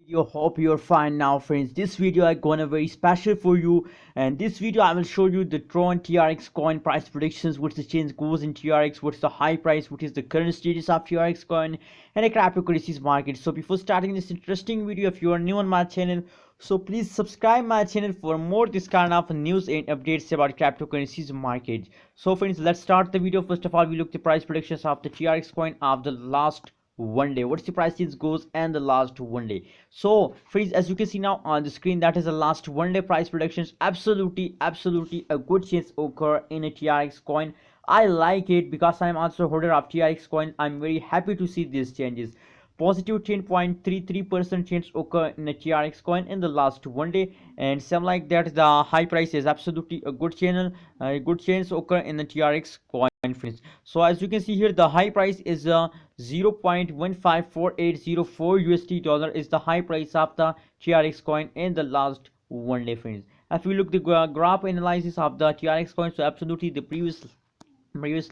Video, hope you're fine now, friends. This video I gonna very special for you, and this video I will show you the Tron TRX coin price predictions. What's the change goes in TRX, what's the high price, what is the current status of TRX coin and a cryptocurrencies market. So before starting this interesting video, if you are new on my channel, so please subscribe my channel for more this kind of news and updates about cryptocurrencies market. So friends, let's start the video. First of all, we look the price predictions of the TRX coin of the last one day. What's the price change goes and the last one day. So friends, as you can see now on the screen, that is the last one day price predictions. Absolutely a good change occur in a TRX coin. I like it because I'm also a holder of TRX coin. I'm very happy to see these changes. Positive 10.33% change occur in a TRX coin in the last one day, and some like that the high price is absolutely a good channel, a good change occur in the TRX coin, friends. So as you can see here, the high price is 0.154804 USD dollar is the high price of the TRX coin in the last one day, friends. If we look the graph analysis of the TRX coin, so absolutely the previous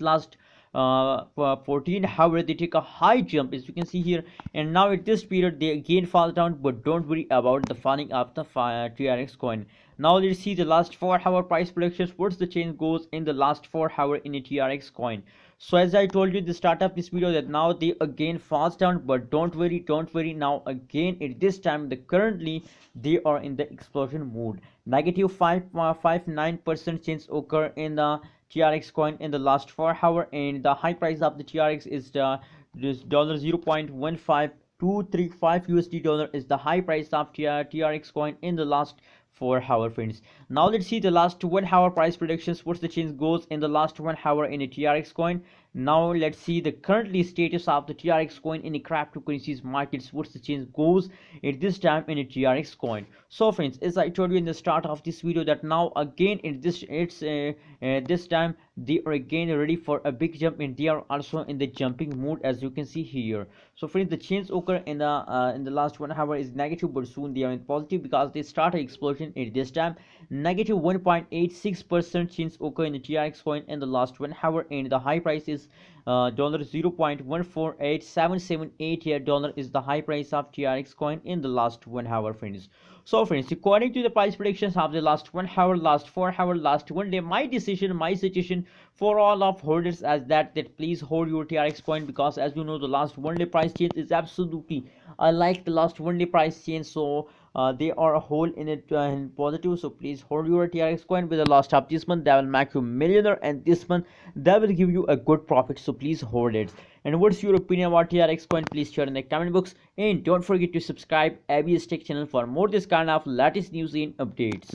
last 14, however they take a high jump, as you can see here, and now at this period they again fall down, but don't worry about the falling of the TRX coin. Now let's see the last 4-hour price predictions. What's the change goes in the last 4 hour in a TRX coin. So as I told you at the start of this video that now they again falls down, but don't worry, now again at this time the currently they are in the explosion mode. Negative 5.59% change occur in the TRX coin in the last 4 hour, and the high price of the TRX is this dollar 0.15235 USD dollar is the high price of TRX coin in the last 4 hour, friends. Now let's see the last 1 hour price predictions. What's the change goes in the last 1 hour in a TRX coin. Now let's see the currently status of the TRX coin in the cryptocurrencies markets. What's the change goes at this time in a TRX coin. So friends, as I told you in the start of this video that now again in this time they are again ready for a big jump, and they are also in the jumping mood, as you can see here. So friends, the change occur in the last 1 hour is negative, but soon they are in positive because they start an explosion at this time. Negative 1.86% change occur in the TRX coin in the last 1 hour, and the high price is dollar 0.148778 dollar is the high price of TRX coin in the last 1 hour, friends. So friends, according to the price predictions of the last 1 hour, last 4 hour, last one day, my decision, my suggestion for all of holders as that please hold your TRX coin, because as you know the last one day price change is absolutely, I like the last one day price change. So they are a whole in it in positive. So please hold your TRX coin. With the last of this month that will make you millionaire, and this month that will give you a good profit. So please hold it. And what's your opinion about TRX coin? Please share in the comment box, and don't forget to subscribe ABS Tech channel for more this kind of latest news and updates.